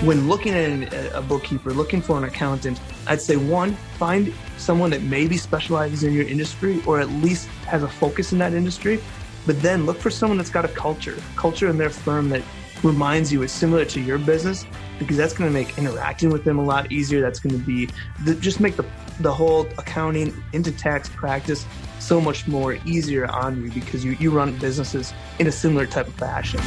When looking at a bookkeeper, looking for an accountant, I'd say one, find someone that maybe specializes in your industry or at least has a focus in that industry, but then look for someone that's got a culture in their firm that reminds you is similar to your business, because that's going to make interacting with them a lot easier. That's going to be just make the whole accounting into tax practice so much more easier on you, because you run businesses in a similar type of fashion.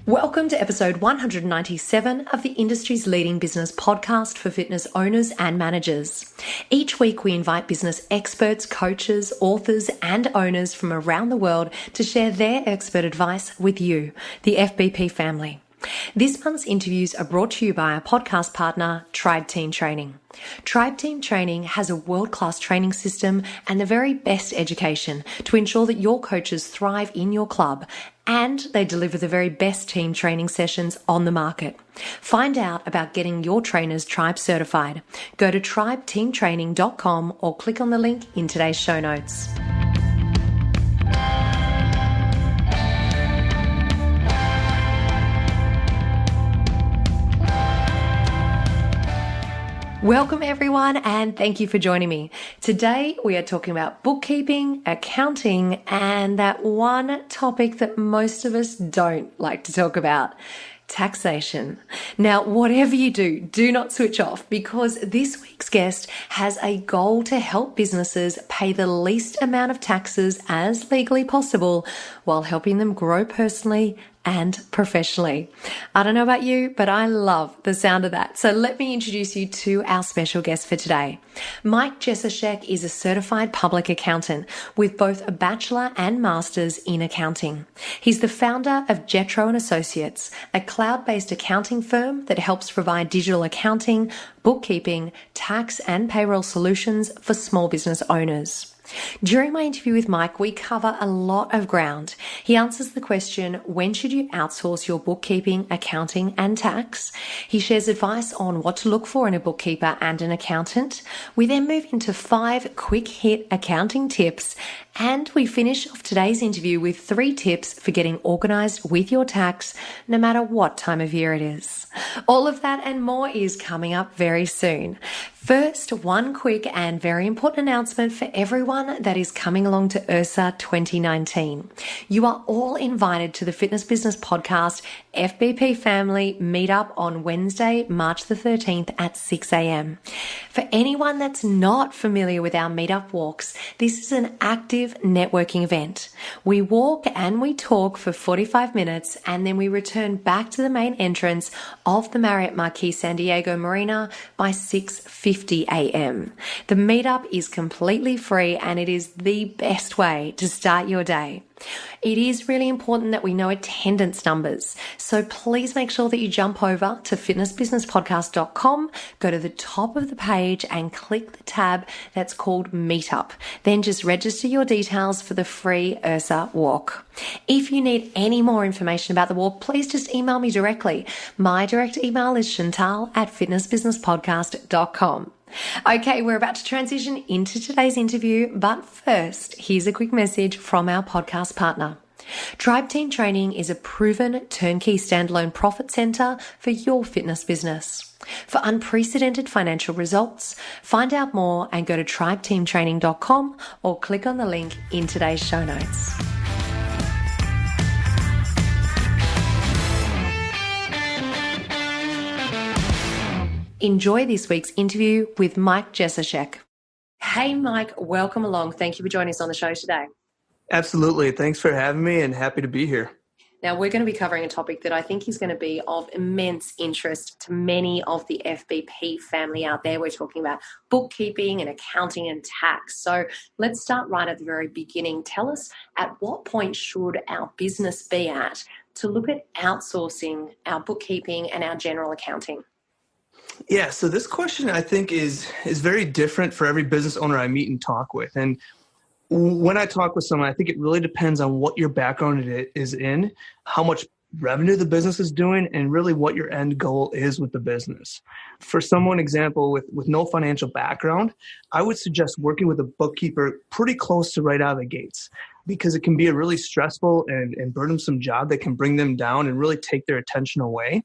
Welcome to episode 197 of the industry's leading business podcast for fitness owners and managers. Each week we invite business experts, coaches, authors and owners from around the world to share their expert advice with you, the FBP family. This month's interviews are brought to you by our podcast partner, Tribe Team Training. Tribe Team Training has a world-class training system and the very best education to ensure that your coaches thrive in your club, and they deliver the very best team training sessions on the market. Find out about getting your trainers Tribe certified. Go to tribeteamtraining.com or click on the link in today's show notes. Welcome everyone, and thank you for joining me. Today we are talking about bookkeeping, accounting, and that one topic that most of us don't like to talk about: taxation. Now, whatever you do, do not switch off, because this week's guest has a goal to help businesses pay the least amount of taxes as legally possible while helping them grow personally and professionally. I don't know about you, but I love the sound of that. So let me introduce you to our special guest for today. Mike Jesowshek is a certified public accountant with both a Bachelor and Masters in accounting. He's the founder of JETRO and Associates, a cloud-based accounting firm that helps provide digital accounting, bookkeeping, tax and payroll solutions for small business owners. During my interview with Mike, we cover a lot of ground. He answers the question, when should you outsource your bookkeeping, accounting, and tax? He shares advice on what to look for in a bookkeeper and an accountant. We then move into 5 quick-hit accounting tips, and we finish off today's interview with 3 tips for getting organized with your tax, no matter what time of year it is. All of that and more is coming up very soon. First, one quick and very important announcement for everyone that is coming along to IRSA 2019. You are all invited to the Fitness Business Podcast FBP Family Meetup on Wednesday, March the 13th at 6 a.m. For anyone that's not familiar with our meetup walks, this is an active networking event. We walk and we talk for 45 minutes, and then we return back to the main entrance of the Marriott Marquis San Diego Marina by 6:50 a.m. The meetup is completely free, and it is the best way to start your day. It is really important that we know attendance numbers, so please make sure that you jump over to fitnessbusinesspodcast.com, go to the top of the page and click the tab that's called Meetup. Then just register your details for the free IRSA walk. If you need any more information about the walk, please just email me directly. My direct email is chantal@fitnessbusinesspodcast.com. Okay, we're about to transition into today's interview, but first, here's a quick message from our podcast partner. Tribe Team Training is a proven turnkey standalone profit center for your fitness business. For unprecedented financial results, find out more and go to tribeteamtraining.com or click on the link in today's show notes. Enjoy this week's interview with Mike Jesowshek. Hey, Mike, welcome along. Thank you for joining us on the show today. Absolutely. Thanks for having me, and happy to be here. Now, we're going to be covering a topic that I think is going to be of immense interest to many of the FBP family out there. We're talking about bookkeeping and accounting and tax. So let's start right at the very beginning. Tell us, at what point should our business be at to look at outsourcing our bookkeeping and our general accounting? Yeah, so this question I think is very different for every business owner I meet and talk with. And when I talk with someone, I think it really depends on what your background is in, how much revenue the business is doing and really what your end goal is with the business. For someone, example, with no financial background, I would suggest working with a bookkeeper pretty close to right out of the gates, because it can be a really stressful and burdensome job that can bring them down and really take their attention away.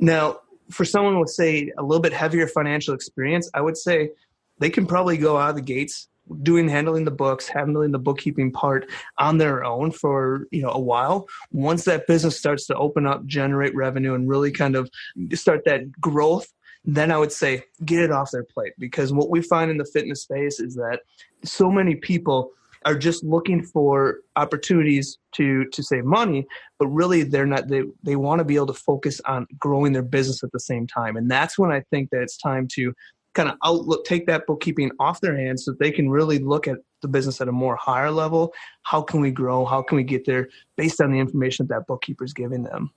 Now, for someone with, say, a little bit heavier financial experience, I would say they can probably go out of the gates handling the books, handling the bookkeeping part on their own for, a while. Once that business starts to open up, generate revenue, and really kind of start that growth, then I would say get it off their plate. Because what we find in the fitness space is that so many people are just looking for opportunities to save money, but really they're not. They want to be able to focus on growing their business at the same time. And that's when I think that it's time to kind of take that bookkeeping off their hands so that they can really look at the business at a more higher level. How can we grow? How can we get there based on the information that bookkeeper is giving them?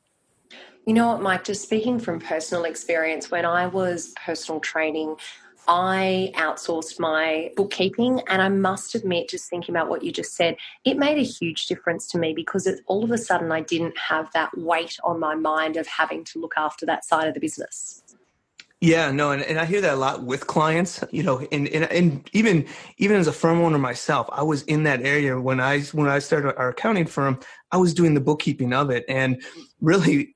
You know what, Mike, just speaking from personal experience, when I was personal training, I outsourced my bookkeeping, and I must admit, just thinking about what you just said, it made a huge difference to me, because all of a sudden I didn't have that weight on my mind of having to look after that side of the business. Yeah, no, and I hear that a lot with clients, and even as a firm owner myself, I was in that area when I started our accounting firm. I was doing the bookkeeping of it, and really,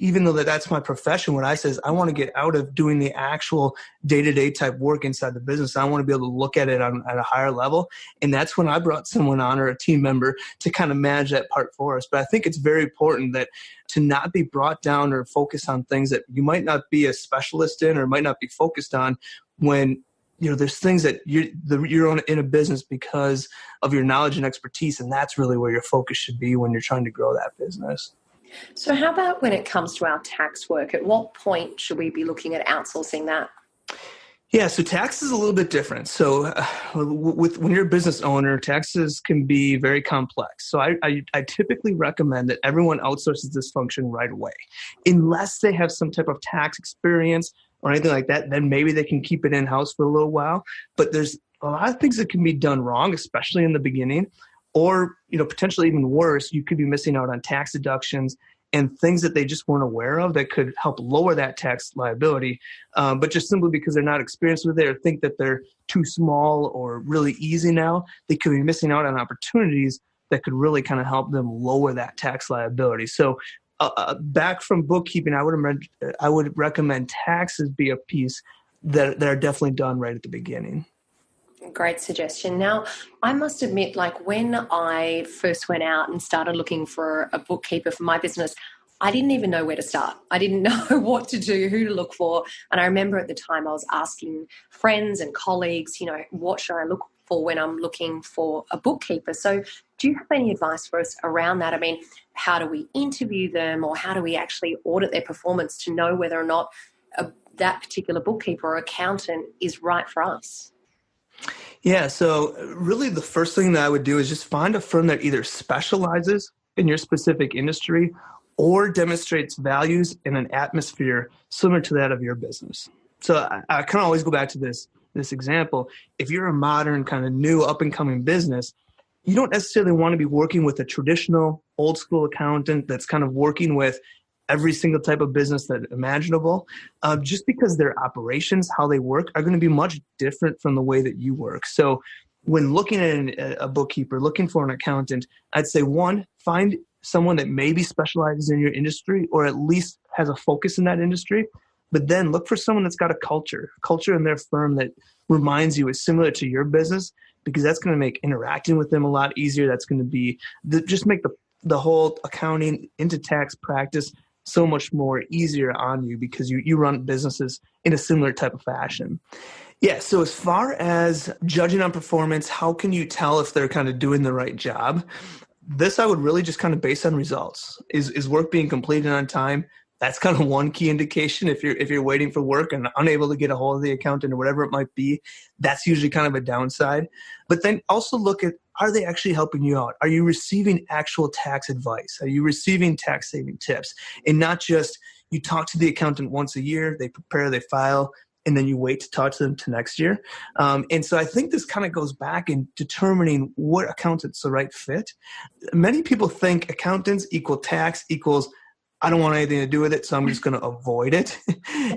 even though that's my profession, what I say is I want to get out of doing the actual day-to-day type work inside the business. I want to be able to look at it at a higher level. And that's when I brought someone on, or a team member, to kind of manage that part for us. But I think it's very important that to not be brought down or focus on things that you might not be a specialist in or might not be focused on, when there's things that you're in a business because of your knowledge and expertise. And that's really where your focus should be when you're trying to grow that business. So how about when it comes to our tax work? At what point should we be looking at outsourcing that? Yeah, so tax is a little bit different. So when you're a business owner, taxes can be very complex. So I typically recommend that everyone outsources this function right away. Unless they have some type of tax experience or anything like that, then maybe they can keep it in-house for a little while. But there's a lot of things that can be done wrong, especially in the beginning. Or, potentially even worse, you could be missing out on tax deductions and things that they just weren't aware of that could help lower that tax liability. But just simply because they're not experienced with it or think that they're too small or really easy now, they could be missing out on opportunities that could really kind of help them lower that tax liability. So back from bookkeeping, I would recommend taxes be a piece that are definitely done right at the beginning. Great suggestion. Now, I must admit, when I first went out and started looking for a bookkeeper for my business, I didn't even know where to start. I didn't know what to do, who to look for. And I remember at the time I was asking friends and colleagues, what should I look for when I'm looking for a bookkeeper? So do you have any advice for us around that? I mean, how do we interview them, or how do we actually audit their performance to know whether or not that particular bookkeeper or accountant is right for us? Yeah, so really the first thing that I would do is just find a firm that either specializes in your specific industry or demonstrates values in an atmosphere similar to that of your business. So I can always go back to this example. If you're a modern kind of new up-and-coming business, you don't necessarily want to be working with a traditional old school accountant that's kind of working with every single type of business that imaginable, just because their operations, how they work, are going to be much different from the way that you work. So when looking at a bookkeeper, looking for an accountant, I'd say, one, find someone that maybe specializes in your industry or at least has a focus in that industry, but then look for someone that's got a culture in their firm that reminds you is similar to your business, because that's going to make interacting with them a lot easier. That's going to be just make the whole accounting into tax practice so much more easier on you, because you run businesses in a similar type of fashion. Yeah, so as far as judging on performance, how can you tell if they're kind of doing the right job? This I would really just kind of base on results. Is work being completed on time? That's kind of one key indication. If you're waiting for work and unable to get a hold of the accountant or whatever it might be, that's usually kind of a downside. But then also look at, are they actually helping you out? Are you receiving actual tax advice? Are you receiving tax saving tips? And not just you talk to the accountant once a year, they prepare, they file, and then you wait to talk to them to next year. And so I think this kind of goes back in determining what accountant's the right fit. Many people think accountants equal tax equals I don't want anything to do with it, so I'm just going to avoid it.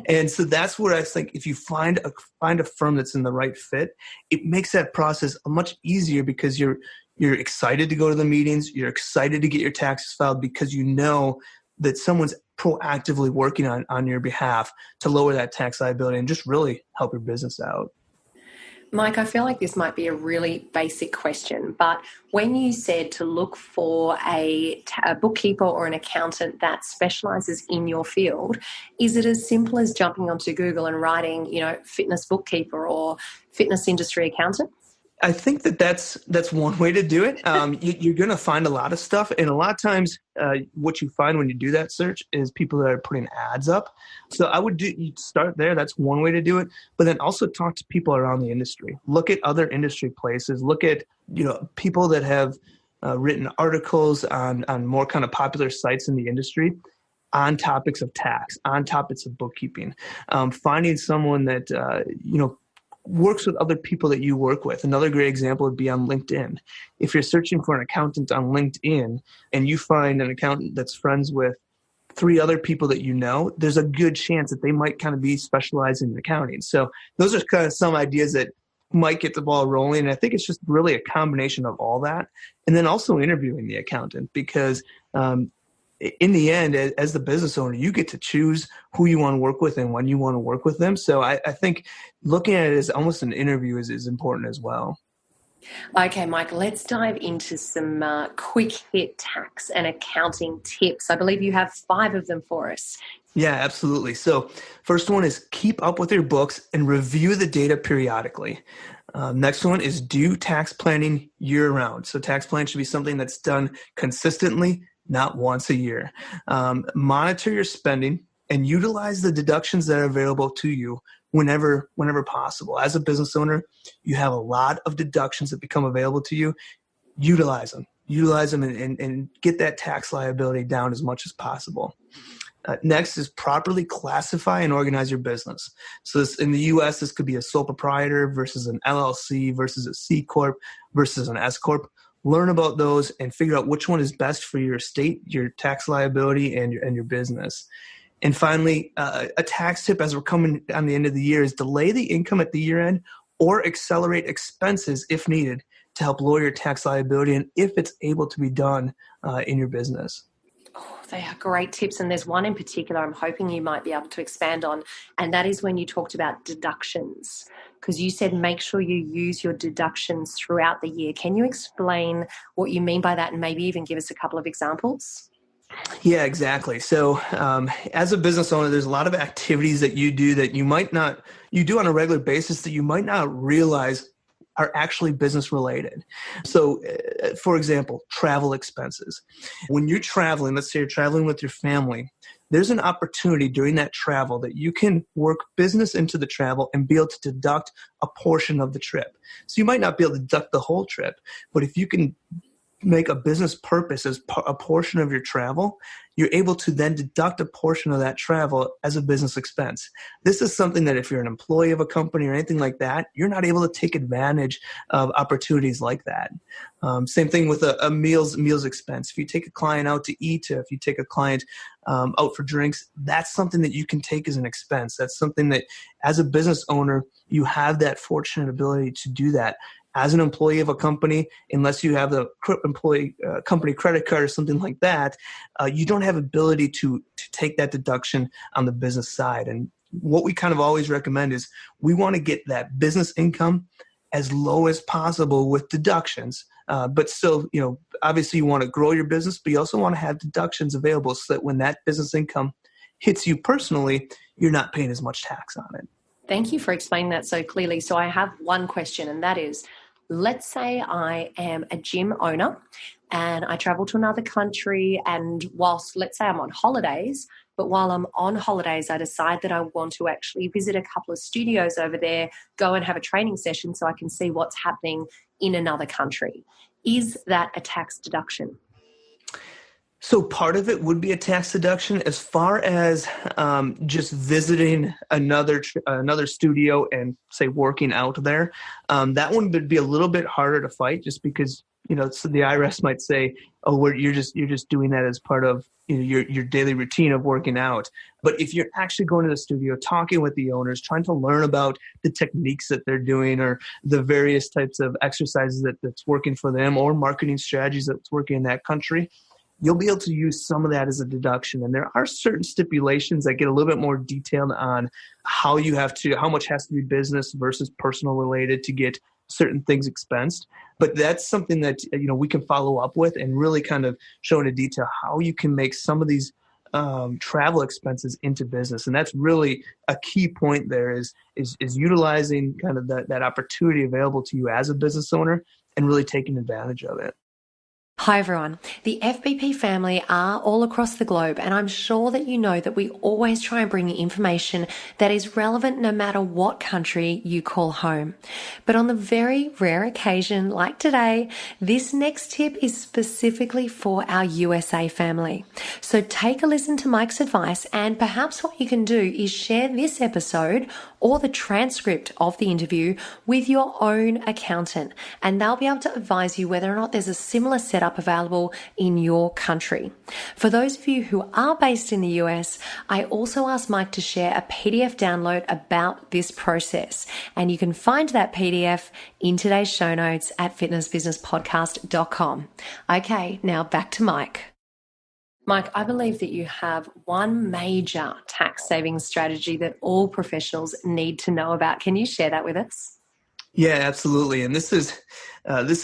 And so that's where I think if you find a firm that's in the right fit, it makes that process much easier because you're excited to go to the meetings, you're excited to get your taxes filed because you know that someone's proactively working on your behalf to lower that tax liability and just really help your business out. Mike, I feel like this might be a really basic question, but when you said to look for a bookkeeper or an accountant that specializes in your field, is it as simple as jumping onto Google and writing, fitness bookkeeper or fitness industry accountant? I think that's one way to do it. You're going to find a lot of stuff. And a lot of times what you find when you do that search is people that are putting ads up. So you'd start there. That's one way to do it. But then also talk to people around the industry. Look at other industry places. Look at, people that have written articles on more kind of popular sites in the industry on topics of tax, on topics of bookkeeping. Finding someone that, works with other people that you work with. Another great example would be on LinkedIn. If you're searching for an accountant on LinkedIn and you find an accountant that's friends with 3 other people that you know, there's a good chance that they might kind of be specialized in accounting. So those are kind of some ideas that might get the ball rolling. And I think it's just really a combination of all that. And then also interviewing the accountant because in the end, as the business owner, you get to choose who you want to work with and when you want to work with them. So I think looking at it as almost an interview is important as well. Okay, Mike, let's dive into some quick hit tax and accounting tips. I believe you have 5 of them for us. Yeah, absolutely. So first one is keep up with your books and review the data periodically. Next one is do tax planning year round. So tax plan should be something that's done consistently, not once a year. Monitor your spending and utilize the deductions that are available to you whenever possible. As a business owner, you have a lot of deductions that become available to you. Utilize them and get that tax liability down as much as possible. Next is properly classify and organize your business. So in the U.S., this could be a sole proprietor versus an LLC versus a C Corp versus an S Corp. Learn about those and figure out which one is best for your state, your tax liability, and your business. And finally, a tax tip as we're coming on the end of the year is delay the income at the year end or accelerate expenses if needed to help lower your tax liability and if it's able to be done in your business. Oh, they are great tips. And there's one in particular I'm hoping you might be able to expand on. And that is when you talked about deductions, because you said make sure you use your deductions throughout the year. Can you explain what you mean by that and maybe even give us a couple of examples? Yeah, exactly. So as a business owner, there's a lot of activities that you do that you do on a regular basis that you might not realize are actually business related. So for example, travel expenses. When you're traveling, let's say you're traveling with your family, there's an opportunity during that travel that you can work business into the travel and be able to deduct a portion of the trip. So you might not be able to deduct the whole trip, but if you can make a business purpose as a portion of your travel, you're able to then deduct a portion of that travel as a business expense. This is something that if you're an employee of a company or anything like that, you're not able to take advantage of opportunities like that. Same thing with a meals expense. If you take a client out to eat, if you take a client out for drinks, that's something that you can take as an expense. That's something that as a business owner, you have that fortunate ability to do that. As an employee of a company, unless you have the company credit card or something like that, you don't have ability to take that deduction on the business side. And what we kind of always recommend is we want to get that business income as low as possible with deductions. But still, obviously you want to grow your business, but you also want to have deductions available so that when that business income hits you personally, you're not paying as much tax on it. Thank you for explaining that so clearly. So I have one question, and that is, let's say I am a gym owner and I travel to another country, and whilst, let's say I'm on holidays, but while I'm on holidays, I decide that I want to actually visit a couple of studios over there, go and have a training session so I can see what's happening in another country. Is that a tax deduction? So part of it would be a tax deduction. As far as just visiting another studio and say working out there, that one would be a little bit harder to fight, just because so the IRS might say, "Oh, you're just doing that as part of your daily routine of working out." But if you're actually going to the studio, talking with the owners, trying to learn about the techniques that they're doing or the various types of exercises that's working for them or marketing strategies that's working in that country, you'll be able to use some of that as a deduction. And there are certain stipulations that get a little bit more detailed on how much has to be business versus personal related to get certain things expensed. But that's something that, we can follow up with and really kind of show in detail how you can make some of these travel expenses into business. And that's really a key point there is utilizing kind of that opportunity available to you as a business owner and really taking advantage of it. Hi everyone. The FBP family are all across the globe, and I'm sure that you know that we always try and bring you information that is relevant no matter what country you call home. But on the very rare occasion like today, this next tip is specifically for our USA family. So take a listen to Mike's advice, and perhaps what you can do is share this episode or the transcript of the interview with your own accountant, and they'll be able to advise you whether or not there's a similar setup available in your country. For those of you who are based in the US, I also asked Mike to share a PDF download about this process, and you can find that PDF in today's show notes at fitnessbusinesspodcast.com. Okay, now back to Mike. Mike, I believe that you have one major tax savings strategy that all professionals need to know about. Can you share that with us? Yeah, absolutely. And this is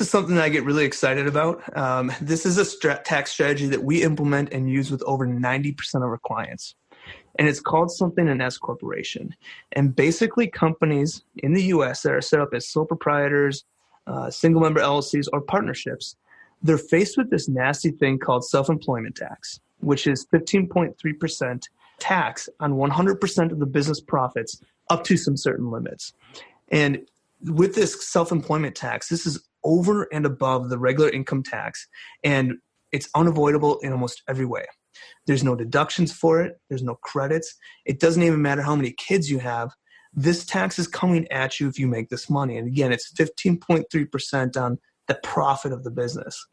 something that I get really excited about. This is a tax strategy that we implement and use with over 90% of our clients. And it's called something an S corporation. And basically companies in the US that are set up as sole proprietors, single member LLCs, or partnerships, they're faced with this nasty thing called self-employment tax, which is 15.3% tax on 100% of the business profits up to some certain limits. And with this self-employment tax, this is over and above the regular income tax, and it's unavoidable in almost every way. There's no deductions for it. There's no credits. It doesn't even matter how many kids you have. This tax is coming at you if you make this money. And again, it's 15.3% on the profit of the business.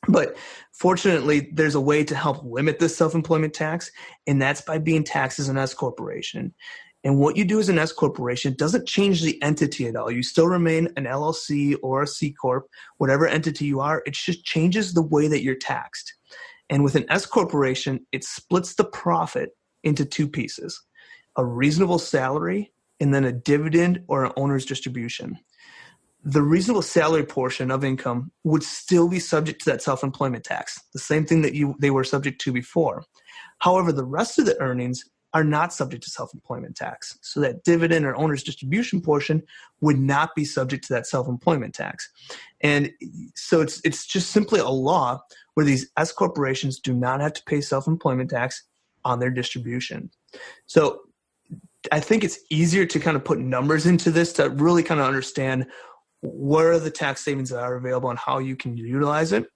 But fortunately, there's a way to help limit this self-employment tax, and that's by being taxed as an S corporation. And what you do as an S corporation doesn't change the entity at all. You still remain an LLC or a C corp, whatever entity you are. It just changes the way that you're taxed. And with an S corporation, it splits the profit into two pieces: a reasonable salary and then a dividend or an owner's distribution. The reasonable salary portion of income would still be subject to that self-employment tax, the same thing that they were subject to before. However, the rest of the earnings are not subject to self-employment tax. So that dividend or owner's distribution portion would not be subject to that self-employment tax. And so it's just simply a law where these S corporations do not have to pay self-employment tax on their distribution. So I think it's easier to kind of put numbers into this to really kind of understand where are the tax savings that are available and how you can utilize it.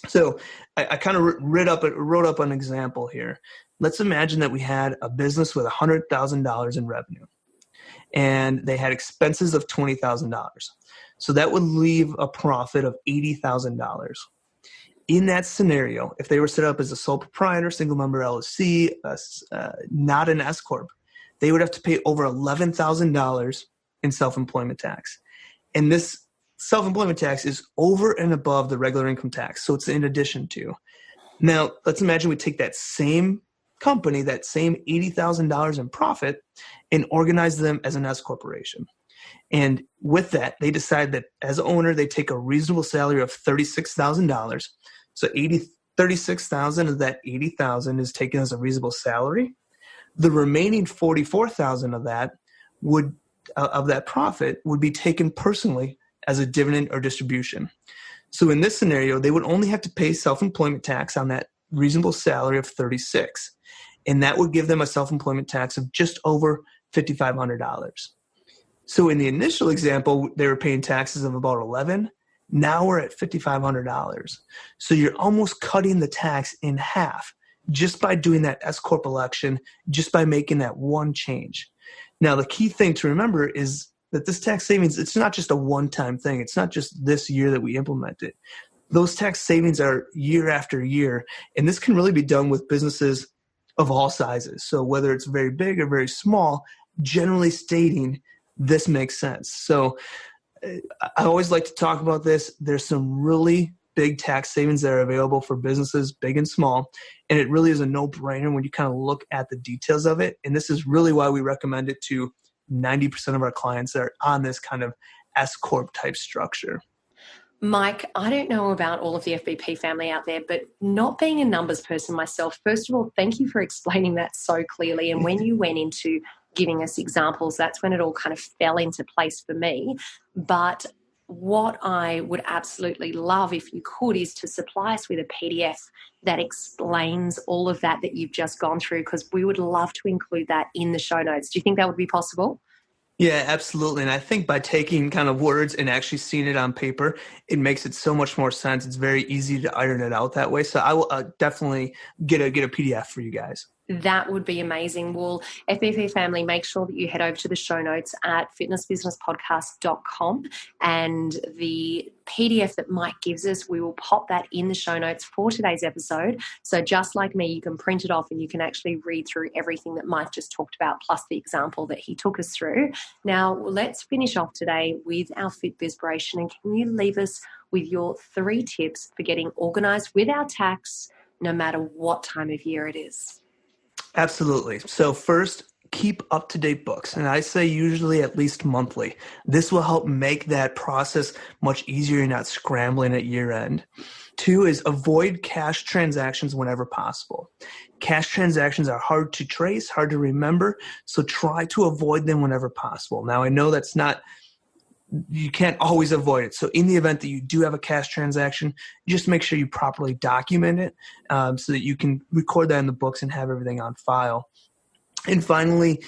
So I kind of wrote up an example here. Let's imagine that we had a business with $100,000 in revenue, and they had expenses of $20,000. So that would leave a profit of $80,000. In that scenario, if they were set up as a sole proprietor, single member LLC, not an S corp, they would have to pay over $11,000 in self-employment tax. And this self-employment tax is over and above the regular income tax. So it's in addition to. Now, let's imagine we take that same company, that same $80,000 in profit, and organize them as an S corporation. And with that, they decide that as an owner, they take a reasonable salary of $36,000. So $36,000 of that $80,000 is taken as a reasonable salary. The remaining $44,000 of that profit would be taken personally as a dividend or distribution. So in this scenario, they would only have to pay self-employment tax on that reasonable salary of $36,000. And that would give them a self-employment tax of just over $5,500. So in the initial example, they were paying taxes of about $11,000. Now we're at $5,500. So you're almost cutting the tax in half just by doing that S Corp election, just by making that one change. Now, the key thing to remember is that this tax savings, it's not just a one-time thing. It's not just this year that we implement it. Those tax savings are year after year, and this can really be done with businesses of all sizes. So whether it's very big or very small, generally stating, this makes sense. So I always like to talk about this. There's some really big tax savings that are available for businesses, big and small, and it really is a no-brainer when you kind of look at the details of it. And this is really why we recommend it to 90% of our clients that are on this kind of S Corp type structure. Mike, I don't know about all of the FBP family out there, but not being a numbers person myself, first of all, thank you for explaining that so clearly. And when you went into giving us examples, that's when it all kind of fell into place for me. But what I would absolutely love, if you could, is to supply us with a PDF that explains all of that you've just gone through, because we would love to include that in the show notes. Do you think that would be possible? Yeah, absolutely. And I think by taking kind of words and actually seeing it on paper, it makes it so much more sense. It's very easy to iron it out that way. So I will definitely get a PDF for you guys. That would be amazing. Well, FBP family, make sure that you head over to the show notes at fitnessbusinesspodcast.com, and the PDF that Mike gives us, we will pop that in the show notes for today's episode. So just like me, you can print it off and you can actually read through everything that Mike just talked about, plus the example that he took us through. Now, let's finish off today with our Fitbispiration. And can you leave us with your 3 tips for getting organized with our tax, no matter what time of year it is? Absolutely. So first, keep up-to-date books. And I say usually at least monthly. This will help make that process much easier. You're not scrambling at year end. 2 is avoid cash transactions whenever possible. Cash transactions are hard to trace, hard to remember, so try to avoid them whenever possible. Now, I know you can't always avoid it. So in the event that you do have a cash transaction, just make sure you properly document it so that you can record that in the books and have everything on file. And finally,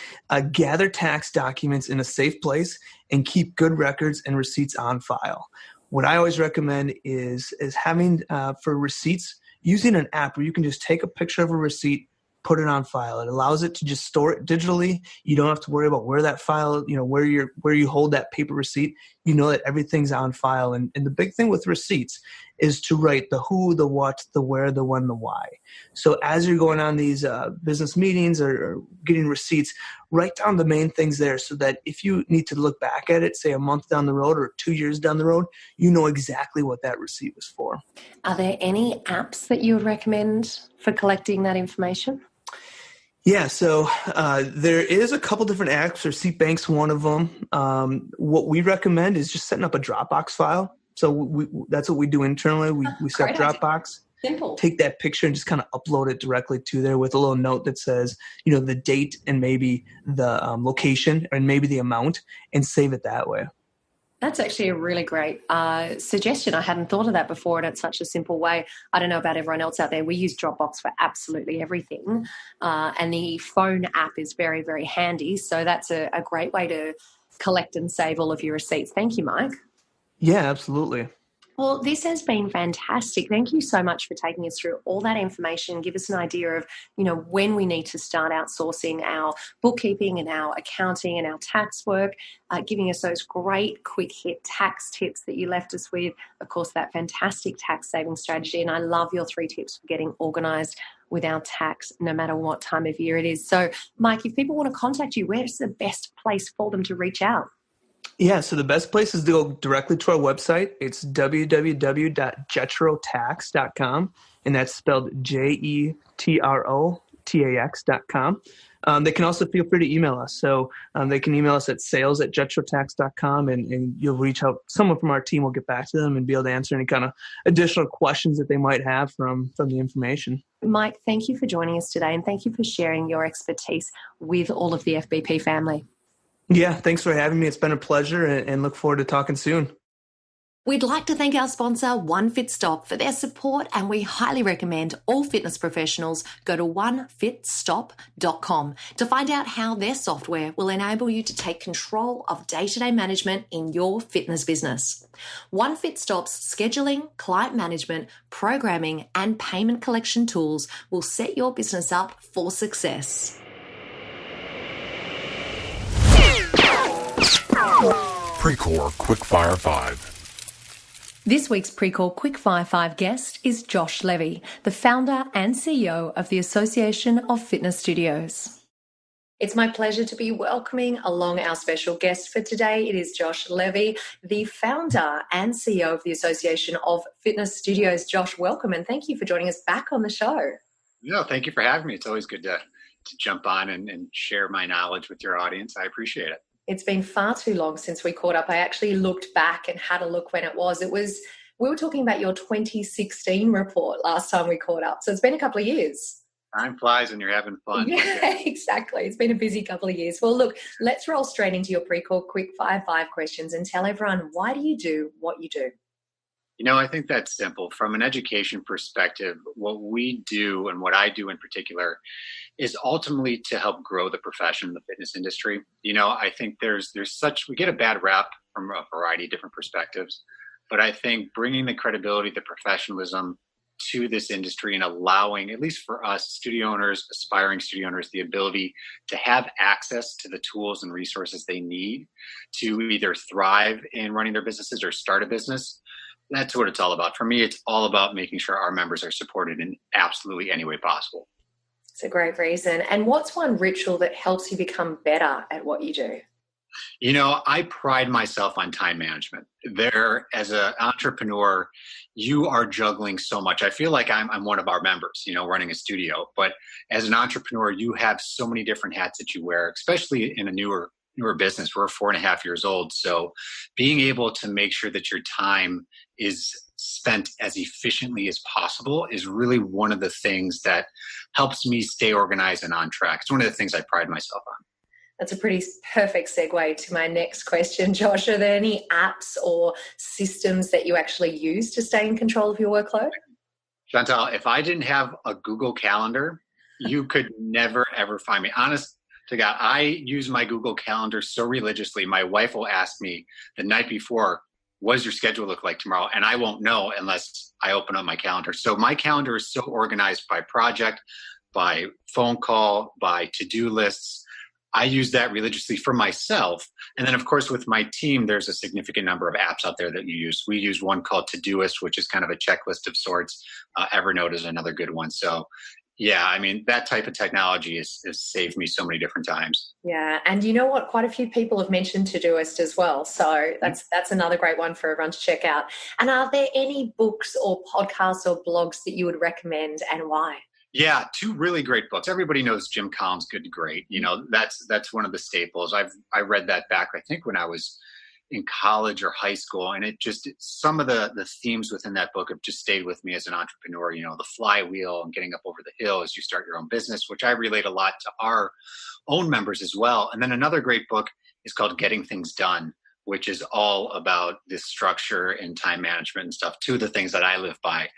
gather tax documents in a safe place and keep good records and receipts on file. What I always recommend is having, for receipts, using an app where you can just take a picture of a receipt, put it on file. It allows it to just store it digitally. You don't have to worry about where that file, where you hold that paper receipt. You know that everything's on file. And the big thing with receipts is to write the who, the what, the where, the when, the why. So as you're going on these business meetings or getting receipts, write down the main things there so that if you need to look back at it, say a month down the road or 2 years down the road, you know exactly what that receipt was for. Are there any apps that you would recommend for collecting that information? Yeah, so there is a couple different apps. Receiptbank's one of them. What we recommend is just setting up a Dropbox file. So that's what we do internally. We set Dropbox. Simple. Take that picture and just kind of upload it directly to there with a little note that says, the date and maybe the location and maybe the amount, and save it that way. That's actually a really great suggestion. I hadn't thought of that before, and it's such a simple way. I don't know about everyone else out there. We use Dropbox for absolutely everything, and the phone app is very, very handy. So that's a great way to collect and save all of your receipts. Thank you, Mike. Yeah, absolutely. Well, this has been fantastic. Thank you so much for taking us through all that information. Give us an idea of, when we need to start outsourcing our bookkeeping and our accounting and our tax work, giving us those great quick hit tax tips that you left us with. Of course, that fantastic tax saving strategy. And I love your 3 tips for getting organized with our tax, no matter what time of year it is. So, Mike, if people want to contact you, where's the best place for them to reach out? Yeah, so the best place is to go directly to our website. It's www.jetrotax.com, and that's spelled JETROTAX.com. They can also feel free to email us. So they can email us at sales@jetrotax.com, and you'll reach out. Someone from our team will get back to them and be able to answer any kind of additional questions that they might have from the information. Mike, thank you for joining us today, and thank you for sharing your expertise with all of the FBP family. Yeah, thanks for having me. It's been a pleasure, and look forward to talking soon. We'd like to thank our sponsor, One Fit Stop, for their support, and we highly recommend all fitness professionals go to onefitstop.com to find out how their software will enable you to take control of day-to-day management in your fitness business. One Fit Stop's scheduling, client management, programming, and payment collection tools will set your business up for success. Precore Quickfire 5. This week's Precore Quickfire 5 guest is Josh Levy, the founder and CEO of the Association of Fitness Studios. It's my pleasure to be welcoming along our special guest for today. It is Josh Levy, the founder and CEO of the Association of Fitness Studios. Josh, welcome, and thank you for joining us back on the show. No, thank you for having me. It's always good to jump on and share my knowledge with your audience. I appreciate it. It's been far too long since we caught up. I actually looked back and had a look when it was. We were talking about your 2016 report last time we caught up. So it's been a couple of years. Time flies when you're having fun. Yeah, exactly. It's been a busy couple of years. Well, look, let's roll straight into your Precore Quickfire 5 questions and tell everyone, why do you do what you do? I think that's simple. From an education perspective, what we do and what I do in particular is ultimately to help grow the profession, the fitness industry. I think we get a bad rap from a variety of different perspectives, but I think bringing the credibility, the professionalism to this industry and allowing, at least for us, studio owners, aspiring studio owners, the ability to have access to the tools and resources they need to either thrive in running their businesses or start a business. That's what it's all about. For me, it's all about making sure our members are supported in absolutely any way possible. It's a great reason. And what's one ritual that helps you become better at what you do? I pride myself on time management. As an entrepreneur, you are juggling so much. I feel like I'm one of our members, running a studio. But as an entrepreneur, you have so many different hats that you wear, especially in a newer business. We're 4.5 years old. So being able to make sure that your time is spent as efficiently as possible is really one of the things that helps me stay organized and on track. It's one of the things I pride myself on. That's a pretty perfect segue to my next question, Josh. Are there any apps or systems that you actually use to stay in control of your workload? Chantal, if I didn't have a Google Calendar, you could never, ever find me. Honest to God, I use my Google Calendar so religiously. My wife will ask me the night before, what does your schedule look like tomorrow? And I won't know unless I open up my calendar. So my calendar is so organized by project, by phone call, by to-do lists. I use that religiously for myself. And then, of course, with my team, there's a significant number of apps out there that you use. We use one called Todoist, which is kind of a checklist of sorts. Evernote is another good one. So yeah, that type of technology has saved me so many different times. Yeah, and you know what? Quite a few people have mentioned Todoist as well. So that's another great one for everyone to check out. And are there any books or podcasts or blogs that you would recommend and why? Yeah, 2 really great books. Everybody knows Jim Collins' Good to Great. That's one of the staples. I read that back, I think, when I was in college or high school, and some of the themes within that book have just stayed with me as an entrepreneur. The flywheel and getting up over the hill as you start your own business, which I relate a lot to our own members as well. And then another great book is called Getting Things Done, which is all about this structure and time management and stuff. 2 of the things that I live by.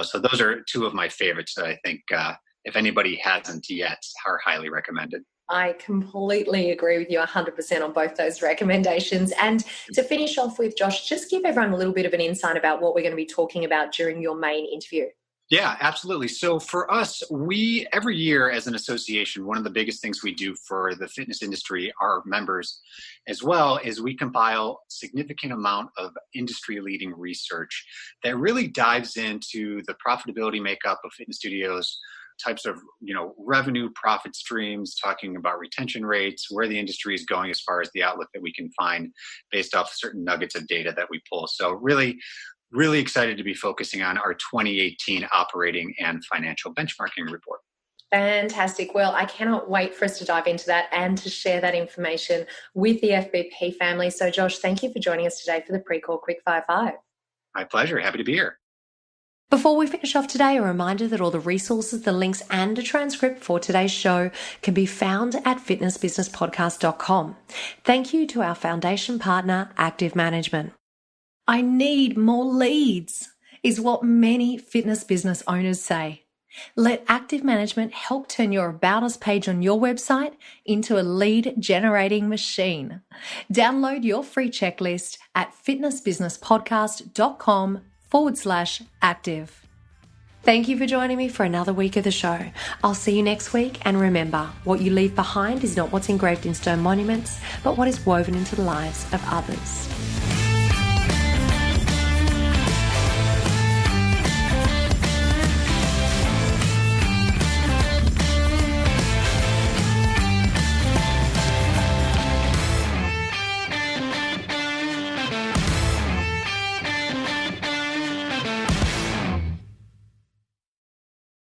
So those are 2 of my favorites that I think if anybody hasn't yet, are highly recommended. I completely agree with you 100% on both those recommendations. And to finish off with, Josh, just give everyone a little bit of an insight about what we're going to be talking about during your main interview. Yeah, absolutely. So for us, every year as an association, one of the biggest things we do for the fitness industry, our members as well, is we compile a significant amount of industry-leading research that really dives into the profitability makeup of fitness studios, types of revenue profit streams, talking about retention rates, where the industry is going as far as the outlook that we can find based off certain nuggets of data that we pull. So really excited to be focusing on our 2018 operating and financial benchmarking report. Fantastic. Well, I cannot wait for us to dive into that and to share that information with the FBP family. So Josh, thank you for joining us today for the Precore Quickfire 5. My pleasure. Happy to be here. Before we finish off today, a reminder that all the resources, the links and a transcript for today's show can be found at fitnessbusinesspodcast.com. Thank you to our foundation partner, Active Management. I need more leads, is what many fitness business owners say. Let Active Management help turn your About Us page on your website into a lead generating machine. Download your free checklist at fitnessbusinesspodcast.com/active. Thank you for joining me for another week of the show. I'll see you next week, and remember, what you leave behind is not what's engraved in stone monuments, but what is woven into the lives of others.